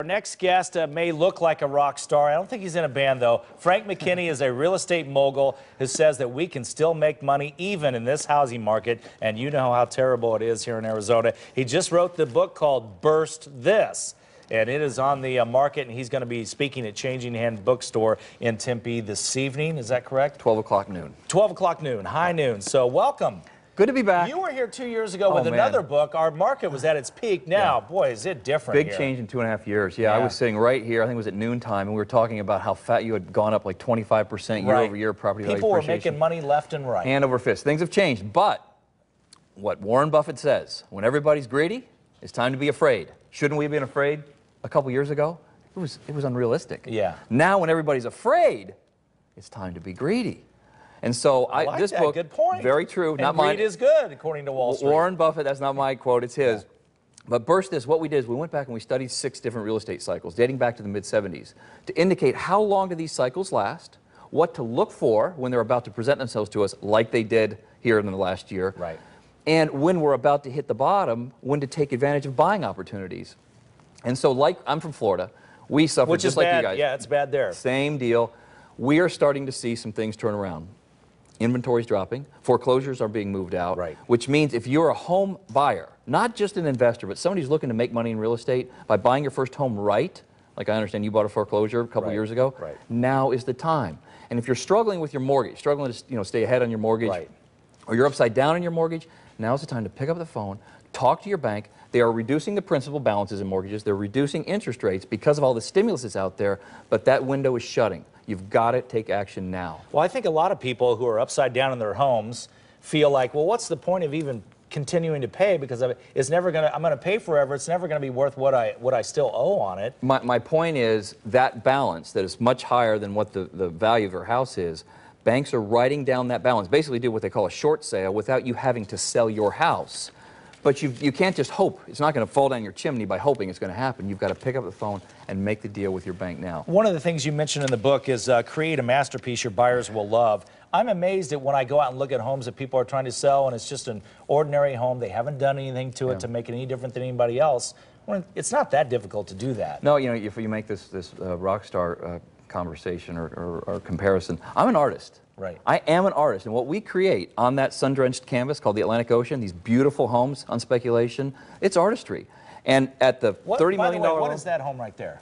Our next guest may look like a rock star. I don't think he's in a band, though. Frank McKinney is a real estate mogul who says that we can still make money even in this housing market, and you know how terrible it is here in Arizona. He just wrote the book called Burst This, and it is on the market, and he's going to be speaking at Changing Hand Bookstore in Tempe this evening. Is that correct? 12 o'clock noon. 12 o'clock noon, high noon. So welcome. Good to be back. You were here 2 years ago with another book. Our market was at its peak. Now, boy, is it different Big here. change in 2.5 years. Yeah, I was sitting right here. I think it was at noontime, and we were talking about how fat you had gone up like 25% year over year property value People were appreciation. making money left and right. Hand over fist. Things have changed. But what Warren Buffett says, when everybody's greedy, it's time to be afraid. Shouldn't we have been afraid a couple years ago? It was unrealistic. Yeah. Now when everybody's afraid, it's time to be greedy. And so this book, good point. Very true, and not mine. greed is good, according to Wall Street. Warren Buffett, that's not my quote, it's his. But Burst This, what we did is we went back and we studied 6 different real estate cycles, dating back to the mid-'70s, to indicate how long do these cycles last, what to look for when they're about to present themselves to us, like they did here in the last year, and when we're about to hit the bottom, when to take advantage of buying opportunities. And so, like, I'm from Florida, we suffered just like you guys. Yeah, it's bad there. Same deal. We are starting to see some things turn around. Inventory's dropping, foreclosures are being moved out, which means if you're a home buyer, not just an investor, but somebody who's looking to make money in real estate by buying your first home right, like I understand you bought a foreclosure a couple years ago, now is the time. And if you're struggling with your mortgage, struggling to stay ahead on your mortgage, or you're upside down on your mortgage, now's the time to pick up the phone, talk to your bank. They are reducing the principal balances in mortgages. They're reducing interest rates because of all the stimulus that's out there, but that window is shutting. You've got to take action now. Well, I think a lot of people who are upside down in their homes feel like, well, what's the point of even continuing to pay, because it's never going to, I'm going to pay forever. It's never going to be worth what I still owe on it. My point is that balance that is much higher than what the value of your house is. Banks are writing down that balance, basically do what they call a short sale without you having to sell your house. But you can't just hope. It's not going to fall down your chimney by hoping it's going to happen. You've got to pick up the phone and make the deal with your bank now. One of the things you mentioned in the book is create a masterpiece your buyers will love. I'm amazed at when I go out and look at homes that people are trying to sell, and it's just an ordinary home. They haven't done anything to it to make it any different than anybody else. Well, it's not that difficult to do that. No, if you make this rock star conversation or comparison, I'm an artist. I am an artist, and what we create on that sun-drenched canvas called the Atlantic Ocean, these beautiful homes on speculation, it's artistry. And at the $30 million... By the way, what is that home right there?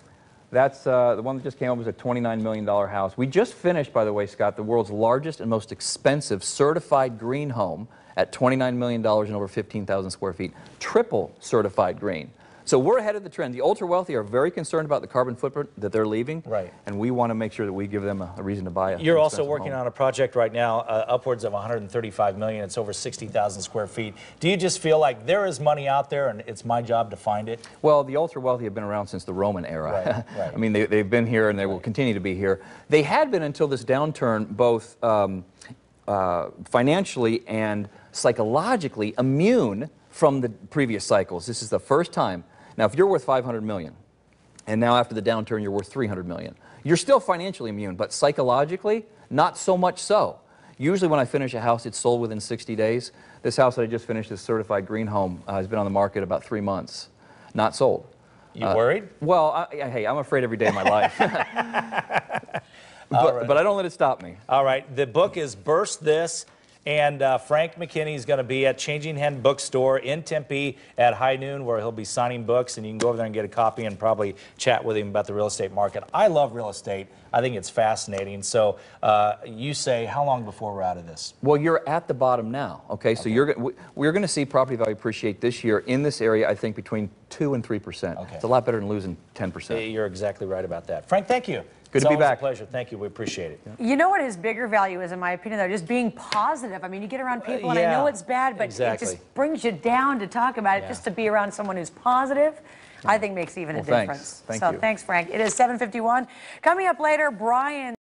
That's the one that just came up was a $29 million house. We just finished, by the way, Scott, the world's largest and most expensive certified green home at $29 million and over 15,000 square feet. Triple certified green. So we're ahead of the trend. The ultra-wealthy are very concerned about the carbon footprint that they're leaving, and we want to make sure that we give them a reason to buy it. You're also working on a project right now, upwards of $135 million. It's over 60,000 square feet. Do you just feel like there is money out there and it's my job to find it? Well, the ultra-wealthy have been around since the Roman era. I mean, they've been here and they will continue to be here. They had been until this downturn, both financially and psychologically immune from the previous cycles. This is the first time. Now, if you're worth $500 million, and now after the downturn you're worth $300 million, you're still financially immune, but psychologically, not so much so. Usually when I finish a house, it's sold within 60 days. This house that I just finished, this certified green home, has been on the market about 3 months. Not sold. You worried? Well, hey, I'm afraid every day of my life. But I don't let it stop me. All right. The book is Burst This. And Frank McKinney is going to be at Changing Hand Bookstore in Tempe at high noon, where he'll be signing books, and you can go over there and get a copy and probably chat with him about the real estate market. I love real estate. I think it's fascinating. So you say, how long before we're out of this? Well, you're at the bottom now. Okay, so we're going to see property value appreciate this year in this area, I think, between 2 and 3%. It's a lot better than losing 10%. You're exactly right about that. Frank, thank you. Good to be back. It's a pleasure. Thank you. We appreciate it. You know what his bigger value is, in my opinion, though? Just being positive. I mean, you get around people, and I know it's bad, but it just brings you down to talk about it. Just to be around someone who's positive, I think makes even a difference. Thanks. Thank you. Thanks, Frank. It is 7:51. Coming up later, Brian.